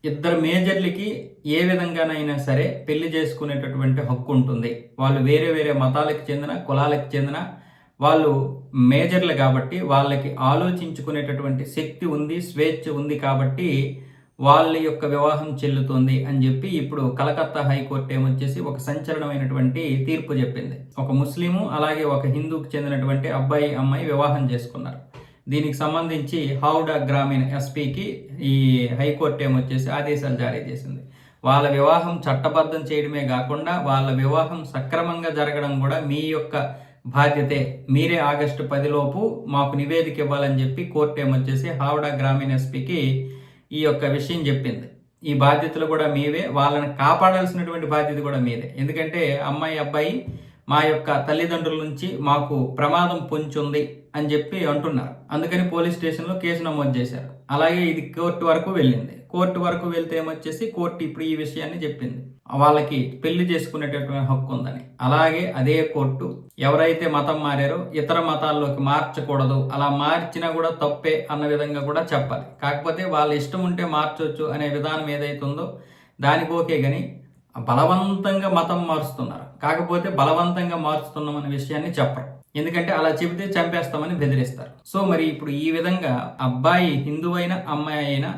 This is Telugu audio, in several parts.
ఇద్దరు మేజర్లకి ఏ విధంగానైనా సరే పెళ్లి చేసుకునేటటువంటి హక్కు ఉంటుంది. వాళ్ళు వేరే వేరే మతాలకు చెందిన, కులాలకు చెందిన వాళ్ళు మేజర్లు కాబట్టి వాళ్ళకి ఆలోచించుకునేటటువంటి శక్తి ఉంది, స్వేచ్ఛ ఉంది కాబట్టి వాళ్ళ యొక్క వివాహం చెల్లుతుంది అని చెప్పి ఇప్పుడు కలకత్తా హైకోర్టు ఏమొచ్చేసి ఒక సంచలనమైనటువంటి తీర్పు చెప్పింది. ఒక ముస్లిము అలాగే ఒక హిందూకి చెందినటువంటి అబ్బాయి అమ్మాయి వివాహం చేసుకున్నారు. దీనికి సంబంధించి హౌడా గ్రామీణ ఎస్పీకి ఈ హైకోర్టు ఏమొచ్చేసి ఆదేశాలు జారీ చేసింది. వాళ్ళ వివాహం చట్టబద్ధం చేయడమే కాకుండా వాళ్ళ వివాహం సక్రమంగా జరగడం కూడా మీ యొక్క బాధ్యతే. మీరే ఆగస్టు 10 లోపు మాకు నివేదిక ఇవ్వాలని చెప్పి కోర్టు ఏమొచ్చేసి హౌడా గ్రామీణ ఎస్పీకి ఈ యొక్క విషయం చెప్పింది. ఈ బాధ్యతలు కూడా మీవే, వాళ్ళని కాపాడాల్సినటువంటి బాధ్యత కూడా మీదే. ఎందుకంటే అమ్మాయి అబ్బాయి మా యొక్క తల్లిదండ్రుల నుంచి మాకు ప్రమాదం పొంచుంది అని చెప్పి అంటున్నారు. అందుకని పోలీస్ స్టేషన్లో కేసు నమోదు చేశారు. అలాగే ఇది కోర్టు వరకు వెళ్ళింది. కోర్టు వరకు వెళ్తే ఏమొచ్చేసి కోర్టు ఇప్పుడు ఈ విషయాన్ని చెప్పింది, వాళ్ళకి పెళ్లి చేసుకునేటటువంటి హక్కు ఉందని. అలాగే అదే కోర్టు ఎవరైతే మతం మారారో ఇతర మతాల్లోకి మార్చకూడదు, అలా మార్చినా కూడా తప్పే అన్న విధంగా కూడా చెప్పాలి. కాకపోతే వాళ్ళ ఇష్టం ఉంటే మార్చవచ్చు అనే విధానం ఏదైతే ఉందో దానికి ఓకే, కానీ బలవంతంగా మతం మారుస్తున్నారు. కాకపోతే బలవంతంగా మారుస్తున్నాం అనే విషయాన్ని చెప్పరు. ఎందుకంటే అలా చెబితే చంపేస్తామని బెదిరిస్తారు. సో మరి ఇప్పుడు ఈ విధంగా అబ్బాయి హిందూ అయినా అమ్మాయి అయినా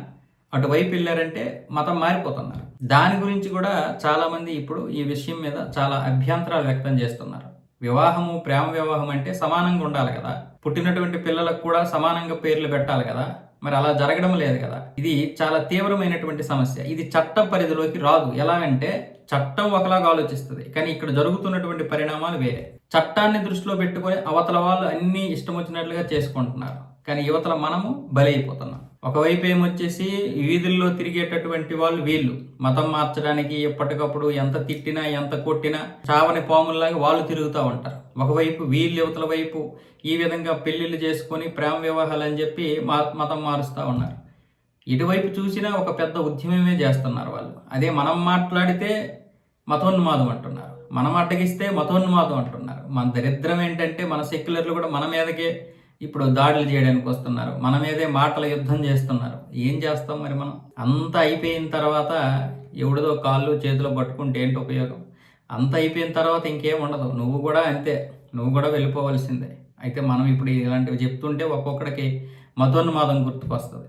అటువైపు వెళ్ళారంటే మతం మారిపోతున్నారు. దాని గురించి కూడా చాలా మంది ఇప్పుడు ఈ విషయం మీద చాలా అభ్యంతరాలు వ్యక్తం చేస్తున్నారు. వివాహము, ప్రేమ వివాహం అంటే సమానంగా ఉండాలి కదా, పుట్టినటువంటి పిల్లలకు కూడా సమానంగా పేర్లు పెట్టాలి కదా, మరి అలా జరగడం లేదు కదా. ఇది చాలా తీవ్రమైనటువంటి సమస్య. ఇది చట్ట పరిధిలోకి రాదు. ఎలాగంటే చట్టం ఒకలాగా ఆలోచిస్తుంది, కానీ ఇక్కడ జరుగుతున్నటువంటి పరిణామాలు వేరే. చట్టాన్ని దృష్టిలో పెట్టుకొని అవతల వాళ్ళు అన్ని ఇష్టం వచ్చినట్లుగా చేసుకుంటున్నారు, కానీ యువతల మనము బలైపోతున్నాం. ఒకవైపు ఏమొచ్చేసి వీధుల్లో తిరిగేటటువంటి వాళ్ళు వీళ్ళు మతం మార్చడానికి ఎప్పటికప్పుడు ఎంత తిట్టినా ఎంత కొట్టినా చావని పాముల్లాగా వాళ్ళు తిరుగుతూ ఉంటారు. ఒకవైపు వీళ్ళు యువతల వైపు ఈ విధంగా పెళ్లిళ్ళు చేసుకొని ప్రేమ వివాహాలు అని చెప్పి మతం మారుస్తూ ఉన్నారు. ఇటువైపు చూసినా ఒక పెద్ద ఉద్యమమే చేస్తున్నారు వాళ్ళు. అదే మనం మాట్లాడితే మతోన్మాదం అంటున్నారు, మనం అడ్డగిస్తే మతోన్మాదం అంటున్నారు. మన దరిద్రం ఏంటంటే మన సెక్యులర్లు కూడా మన మీదకే ఇప్పుడు దాడులు చేయడానికి వస్తున్నారు, మన మీదే మాటల యుద్ధం చేస్తున్నారు. ఏం చేస్తాం మరి మనం? అంతా అయిపోయిన తర్వాత ఎవడిదో కాళ్ళు చేతులు పట్టుకుంటే ఏంటి ఉపయోగం? అంత అయిపోయిన తర్వాత ఇంకేం ఉండదు. నువ్వు కూడా అంతే, నువ్వు కూడా వెళ్ళిపోవలసిందే. అయితే మనం ఇప్పుడు ఇలాంటివి చెప్తుంటే ఒక్కొక్కడికి మతోన్మాదం గుర్తుకొస్తుంది.